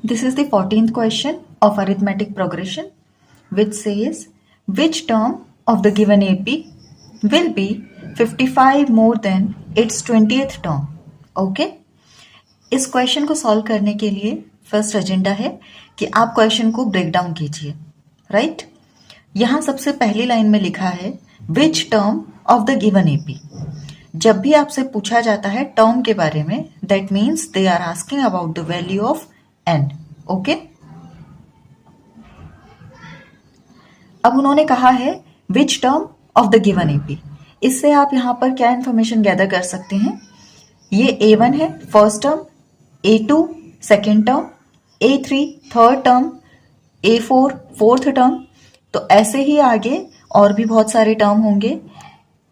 This is the 14th question of arithmetic progression, which says which term of the given AP will be 55 more than its 20th term. Okay? इस question को solve करने के लिए first agenda है कि आप question को break down कीजिए, राइट? यहां सबसे पहली लाइन में लिखा है which term of the given AP. जब भी आपसे पूछा जाता है टर्म के बारे में, that means they are asking about the value of N. Okay, अब उन्होंने कहा है which term of the given AP. इससे आप यहां पर क्या इंफॉर्मेशन गैदर कर सकते हैं? ये A1 है first term, A2 second term, A3 third term, A4 fourth term. तो ऐसे ही आगे और भी बहुत सारे टर्म होंगे.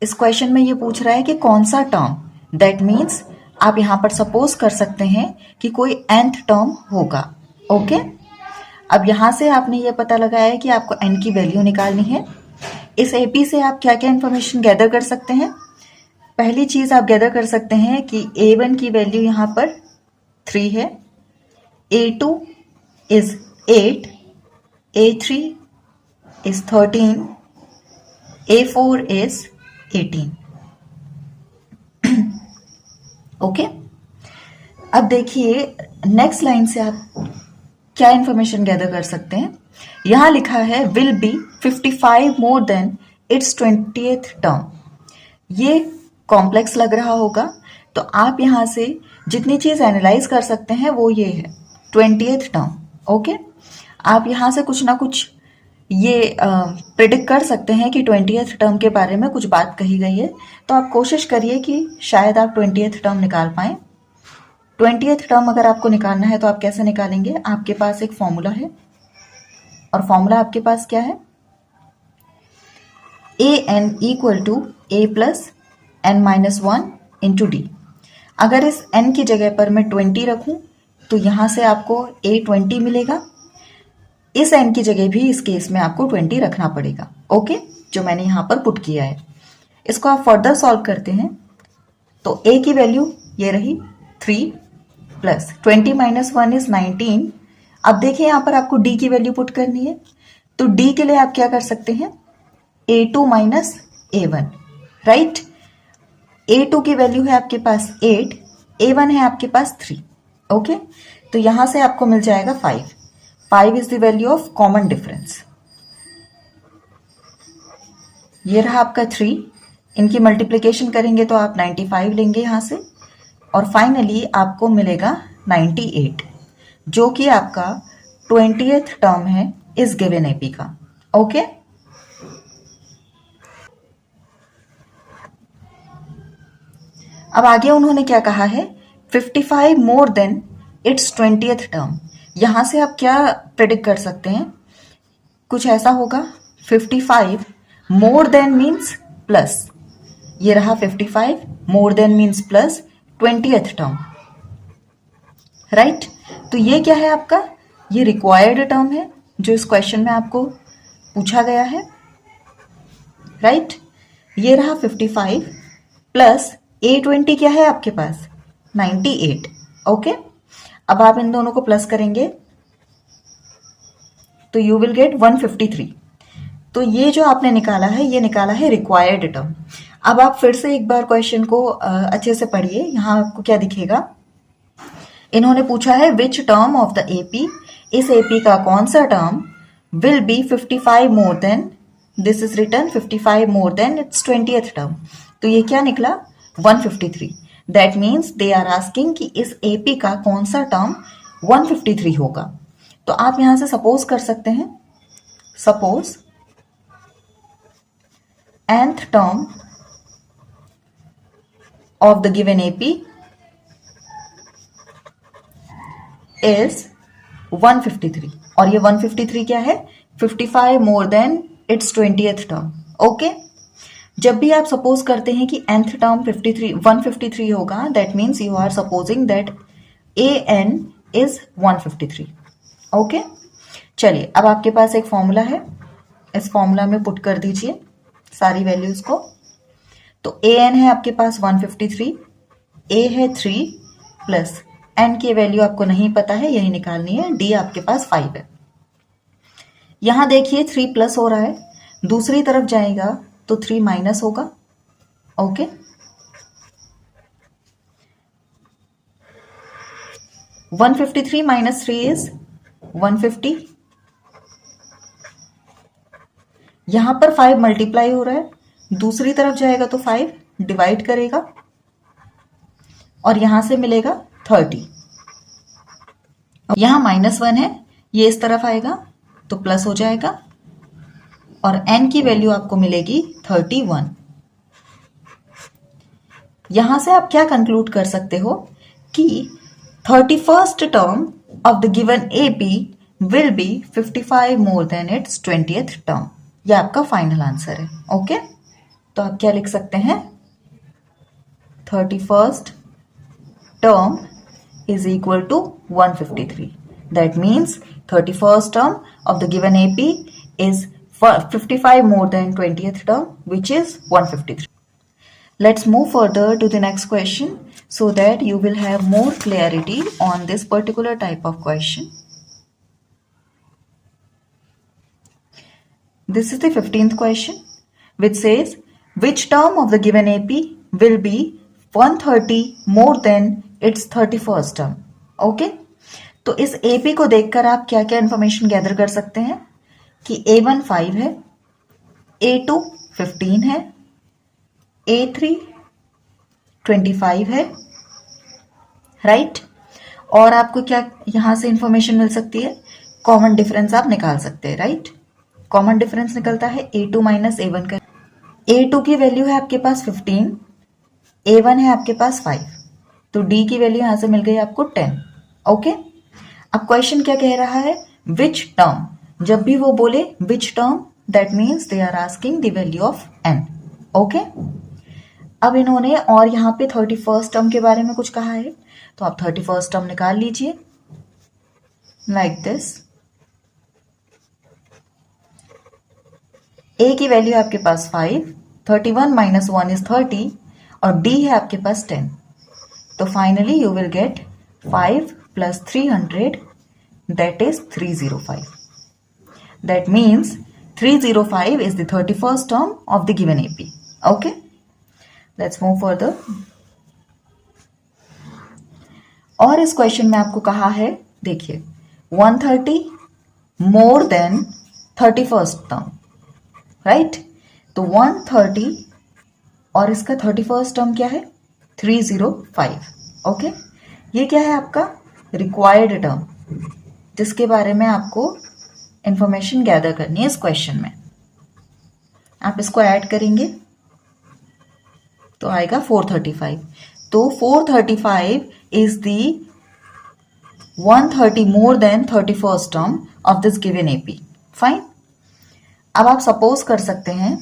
इस क्वेश्चन में ये पूछ रहा है कि कौन सा टर्म. दैट मीन्स आप यहां पर सपोज कर सकते हैं कि कोई nth टर्म होगा. ओके, अब यहां से आपने ये पता लगाया है कि आपको n की वैल्यू निकालनी है. इस एपी से आप क्या क्या इंफॉर्मेशन गैदर कर सकते हैं? पहली चीज आप गैदर कर सकते हैं कि A1 की वैल्यू यहां पर 3 है, A2 is 8, A3 is 13, A4 is 18. Okay, अब देखिए नेक्स्ट लाइन से आप क्या इंफॉर्मेशन गैदर कर सकते हैं. यहां लिखा है will be 55 more than it's 20th term. ये कॉम्प्लेक्स लग रहा होगा, तो आप यहां से जितनी चीज एनालाइज कर सकते हैं वो ये है 20th टर्म. ओके, आप यहां से कुछ ना कुछ ये प्रिडिक्ट कर सकते हैं कि 20th टर्म के बारे में कुछ बात कही गई है. तो आप कोशिश करिए कि शायद आप 20th टर्म निकाल पाए. 20th टर्म अगर आपको निकालना है तो आप कैसे निकालेंगे? आपके पास एक फॉर्मूला है और फॉर्मूला आपके पास क्या है? an equal to a plus n minus 1 into D. अगर इस n की जगह पर मैं 20 रखूं तो यहां से आपको a20 मिलेगा. इस n की जगह भी इस केस में आपको 20 रखना पड़ेगा. ओके, जो मैंने यहां पर पुट किया है. इसको आप फर्दर सॉल्व करते हैं तो a की वैल्यू ये रही 3 प्लस 20 माइनस 1 इज 19. अब देखिए यहां पर आपको d की वैल्यू पुट करनी है, तो d के लिए आप क्या कर सकते हैं? a2 minus a1, right? a2 की वैल्यू है आपके पास 8, a1 है आपके पास 3. ओके, तो यहां से आपको मिल जाएगा 5. 5 is the value of common difference. ये रहा आपका 3. इनकी मल्टीप्लीकेशन करेंगे तो आप 95 लेंगे यहां से, और फाइनली आपको मिलेगा 98, जो कि आपका 20th टर्म है इस गिवन एपी का. ओके, अब आगे उन्होंने क्या कहा है? 55 more than it's 20th term. यहां से आप क्या प्रेडिक्ट कर सकते हैं? कुछ ऐसा होगा 55 मोर देन मीन्स प्लस. ये रहा 55 more then means plus 20th term, right? तो ये क्या है आपका? ये रिक्वायर्ड टर्म है जो इस क्वेश्चन में आपको पूछा गया है, राइट? ये रहा 55 प्लस A20 क्या है आपके पास? 98. ओके, अब आप इन दोनों को प्लस करेंगे तो यू विल गेट 153. तो ये जो आपने निकाला है ये निकाला है रिक्वायर्ड टर्म. अब आप फिर से एक बार क्वेश्चन को अच्छे से पढ़िए. यहां आपको क्या दिखेगा? इन्होंने पूछा है which term of the AP, इस एपी का कौन सा term will be 55 more than, this is written 55 more than it's 20th term. तो ये क्या निकला? 153. That means they are asking कि इस एपी का कौन सा टर्म 153 होगा. तो आप यहां से सपोज कर सकते हैं, suppose nth term of the given AP is 153. और ये 153 क्या है? 55 more than its 20th term. Okay, जब भी आप सपोज करते हैं कि nth टर्म 153 होगा, that means you are supposing that an is 153. Okay, चलिए अब आपके पास एक फॉर्मूला है, इस फॉर्मूला में पुट कर दीजिए सारी वैल्यूज को. तो an है आपके पास 153, a है 3 प्लस एन की वैल्यू आपको नहीं पता है, यही निकालनी है। डी आपके पास 5 है। यहां देखिए 3 प्लस हो रहा है, दूसरी तरफ जाएगा तो 3 माइनस होगा। Okay, 153 minus 3 is 150। यहां पर 5 मल्टीप्लाई हो रहा है, दूसरी तरफ जाएगा तो 5 डिवाइड करेगा और यहां से मिलेगा 30। यहां -1 है, ये इस तरफ आएगा तो प्लस हो जाएगा और n की वैल्यू आपको मिलेगी 31। यहां से आप क्या कंक्लूड कर सकते हो कि 31st term of the given AP will be 55 more than it's 20th term. यह आपका फाइनल आंसर है। ओके, तो आप क्या लिख सकते हैं? 31st term is equal to 153. That means 31st term of the given AP is 55 more than 20th term, which is 153. Let's move further to the next question so that you will have more clarity on this particular type of question. This is the 15th question, which says which term of the given AP will be 130 more than it's 31st term. Okay, तो इस AP को देखकर आप क्या क्या information gather कर सकते हैं कि A1 5 है, A2 15 है, A3 25 है, राइट। और आपको क्या यहां से इंफॉर्मेशन मिल सकती है? कॉमन डिफरेंस आप निकाल सकते हैं, राइट। कॉमन डिफरेंस निकलता है A2 माइनस A1 का। A2 की वैल्यू है आपके पास 15, A1 है आपके पास 5, तो डी की वैल्यू यहां से मिल गई आपको 10। ओके, अब क्वेश्चन क्या कह रहा है? Which term. जब भी वो बोले which term, that means they are asking the value of N. Okay, अब इन्होंने और यहां पे 31st टर्म के बारे में कुछ कहा है, तो आप 31st टर्म निकाल लीजिए लाइक दिस। ए की वैल्यू आपके पास 5, 31 माइनस 1 इज 30 और डी है आपके पास 10। तो finally you will get 5 plus 300, that is 305. That means 305 is the 31st term of the given AP. Okay, let's move further. और इस क्वेश्चन में आपको कहा है, देखिए 130 more then 31st term, right. तो 130 और इसका 31st टर्म क्या है? 305। ओके, ये क्या है आपका रिक्वायर्ड टर्म, जिसके बारे में आपको इंफॉर्मेशन गैदर करनी है इस क्वेश्चन में। आप इसको ऐड करेंगे तो आएगा 435। तो 435 is the 130 more then 31st term of this given AP। Fine, अब आप सपोज कर सकते हैं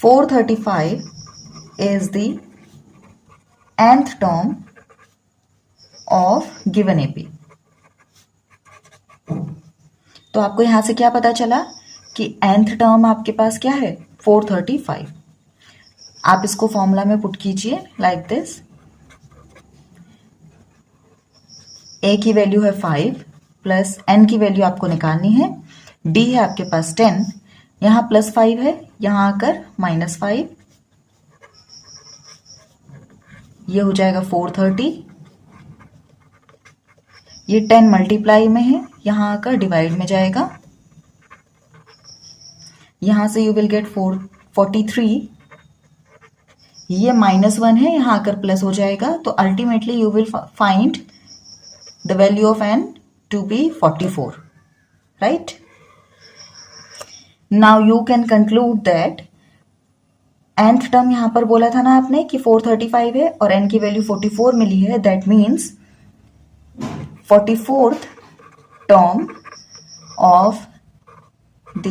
435 is the nth term of given AP। तो आपको यहां से क्या पता चला कि nth टर्म आपके पास क्या है? 435। आप इसको फॉर्मूला में पुट कीजिए लाइक दिस। A की वैल्यू है 5 प्लस n की वैल्यू आपको निकालनी है। D है आपके पास 10, यहां प्लस 5 है, यहां आकर -5, ये हो जाएगा 430। ये 10 मल्टीप्लाई में है, यहां आकर डिवाइड में जाएगा, यहां से यू विल गेट 443। ये -1 है, यहां आकर प्लस हो जाएगा, तो ultimately you will find the value of n to be 44, right. Now you can conclude that nth term यहां पर बोला था ना आपने कि 435 है और n की वैल्यू 44 मिली है। That means 44th term of the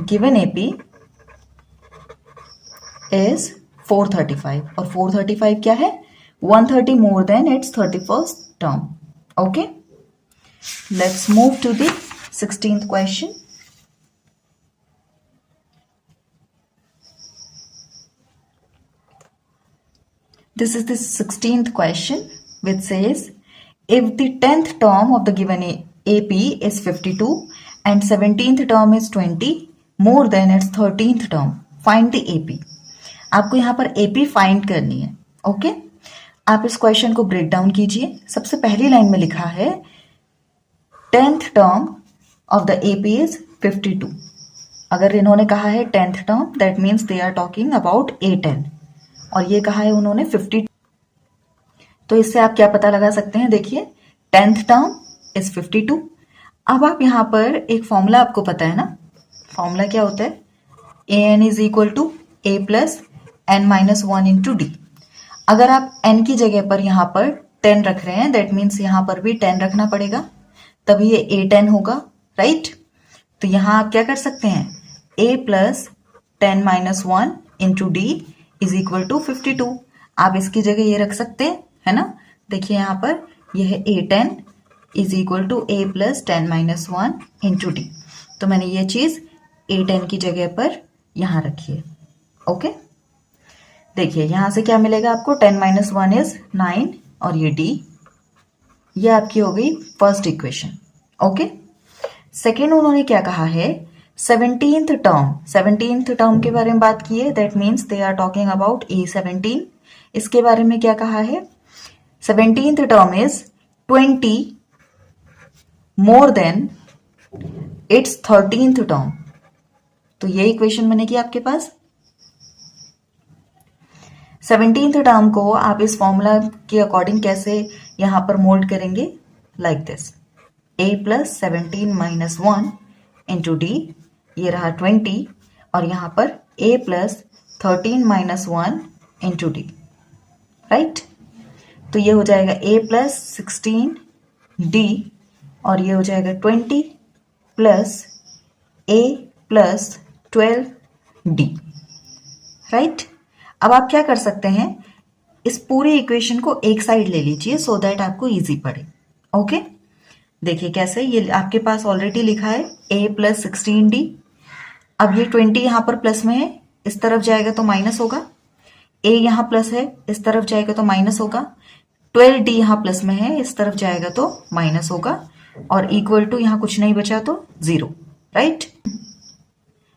given AP is 435 और 435 क्या है? 130 more than it's 31st term. Okay, let's move to the 16th question. This is the 16th question, which says if the 10th term of the given AP is 52 and 17th term is 20 more than its 13th term, find the AP. आपको यहाँ पर AP find करनी है. Okay, आप इस question को break down कीजिए. सबसे पहली लाइन में लिखा है 10th term of the AP is 52. अगर इन्होंने कहा है 10th term, that means they are talking about A10, और ये कहा है उन्होंने 50. तो इससे आप क्या पता लगा सकते हैं? देखिए 10th टर्म इज 52. अब आप यहां पर एक फॉर्मूला आपको पता है ना, फॉर्मूला क्या होता है? AN is equal to A plus N minus 1 into D. अगर आप N की जगह पर यहां पर 10 रख रहे हैं, दैट मीन्स यहां पर भी 10 रखना पड़ेगा, तभी ये A10 होगा, राइट? तो यहां आप क्या कर सकते हैं? A plus 10 minus 1 into D is equal to 52. आप इसकी जगह ये रख सकते हैं, है ना? देखिए यहां पर यह है A10 is equal to A plus 10 minus 1 into D. तो मैंने ये चीज A10 की जगह पर यहां रखी है. ओके, देखिए यहां से क्या मिलेगा आपको? 10 माइनस 1 इज 9 और ये D. ये आपकी हो गई फर्स्ट इक्वेशन. ओके, सेकेंड उन्होंने क्या कहा है? 17th टर्म के बारे में बात की है, that means they are talking about A17. इसके बारे में क्या कहा है? 17th term is 20 more than it's 13th term. तो ये इक्वेशन बनेगी आपके पास. 17th टर्म को आप इस फॉर्मूला के अकॉर्डिंग कैसे यहां पर मोल्ड करेंगे? Like this, A plus 17 minus 1 into D, ये रहा 20, और यहां पर A plus 13 minus 1 into D, right? तो ये हो जाएगा A प्लस 16D और ये हो जाएगा 20 plus A plus 12D, right? अब आप क्या कर सकते हैं? इस पूरी इक्वेशन को एक साइड ले लीजिए सो दैट आपको इजी पड़े. ओके, देखिए कैसे, ये आपके पास ऑलरेडी लिखा है A प्लस 16D. अब ये 20 यहां पर प्लस में है, इस तरफ जाएगा तो माइनस होगा. A यहां प्लस है, इस तरफ जाएगा तो माइनस होगा. 12D यहां प्लस में है, इस तरफ जाएगा तो माइनस होगा, और इक्वल टू यहां कुछ नहीं बचा तो 0, राइट?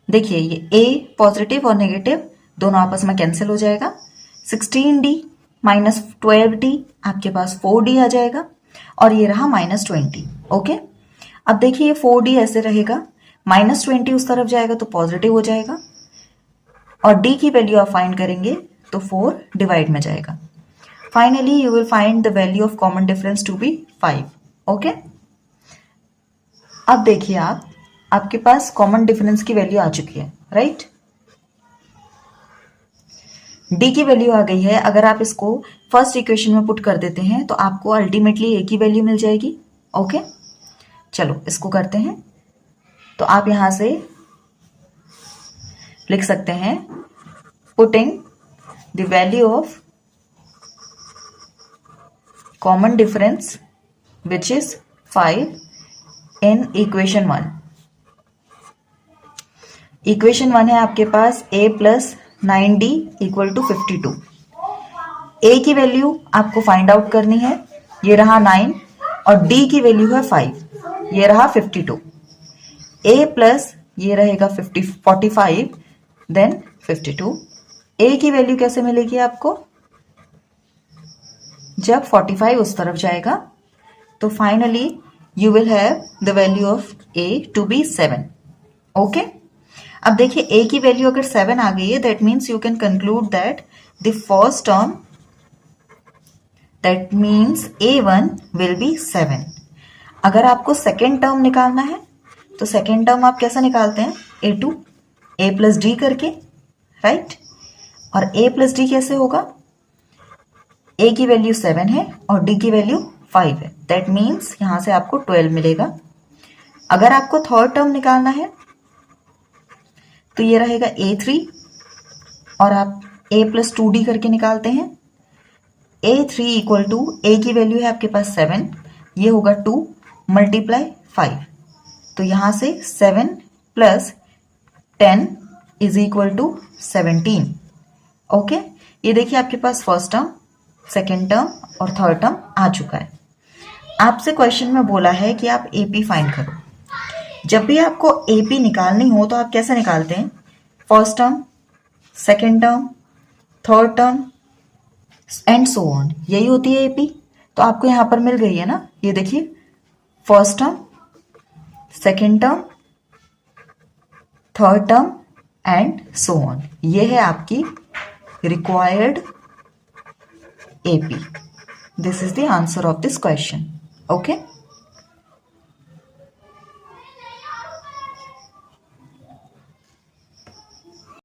देखिए ये A पॉजिटिव और नेगेटिव दोनों आपस में कैंसिल हो जाएगा. 16D माइनस 12D, आपके पास 4D आ जाएगा, और ये रहा माइनस 20. ओके, अब देखिए ये 4D ऐसे रहेगा, माइनस 20 उस तरफ जाएगा तो पॉजिटिव हो जाएगा, और D की वैल्यू आप फाइंड करेंगे तो 4 डिवाइड में जाएगा. Finally you will find the value of common difference to be 5. Okay, अब देखिए आपके पास कॉमन डिफरेंस की वैल्यू आ चुकी है, राइट? D की वैल्यू आ गई है. अगर आप इसको फर्स्ट इक्वेशन में पुट कर देते हैं तो आपको अल्टीमेटली A की वैल्यू मिल जाएगी. ओके, चलो इसको करते हैं. तो आप यहां से लिख सकते हैं putting the value of common difference which is 5 in equation 1. Equation 1 है आपके पास A plus 9D equal to 52. A की वैल्यू आपको फाइंड आउट करनी है, ये रहा 9, और D की वैल्यू है 5, ये रहा 52. A प्लस ये रहेगा 45 देन 52. A की वैल्यू कैसे मिलेगी आपको? जब 45 उस तरफ जाएगा तो finally you will have the value of A to be 7. Okay, अब देखिए A की वैल्यू अगर 7 आ गई है, that means you can conclude that the first term, that means A1 will be 7. अगर आपको सेकेंड टर्म निकालना है तो सेकेंड टर्म आप कैसे निकालते हैं? A2 A प्लस डी करके, राइट? और A प्लस डी कैसे होगा? A की वैल्यू 7 है और D की वैल्यू 5 है, दैट मीन्स यहां से आपको 12 मिलेगा. अगर आपको थर्ड टर्म निकालना है तो ये रहेगा A3, और आप A प्लस 2D करके निकालते हैं. A3 इक्वल टू A की वैल्यू है आपके पास 7, ये होगा 2 मल्टीप्लाई 5. तो यहां से 7 plus 10 is equal to 17. Okay, ये देखिए आपके पास फर्स्ट टर्म, सेकेंड टर्म और थर्ड टर्म आ चुका है। आपसे क्वेश्चन में बोला है कि आप एपी फाइंड करो। जब भी आपको एपी निकालनी हो तो आप कैसे निकालते हैं? First term, second term, third term and so on, यही होती है एपी। तो आपको यहां पर मिल गई है ना, ये देखिए, first term, second term, third term and so on, ये है आपकी required AP. This is the answer of this question. Okay.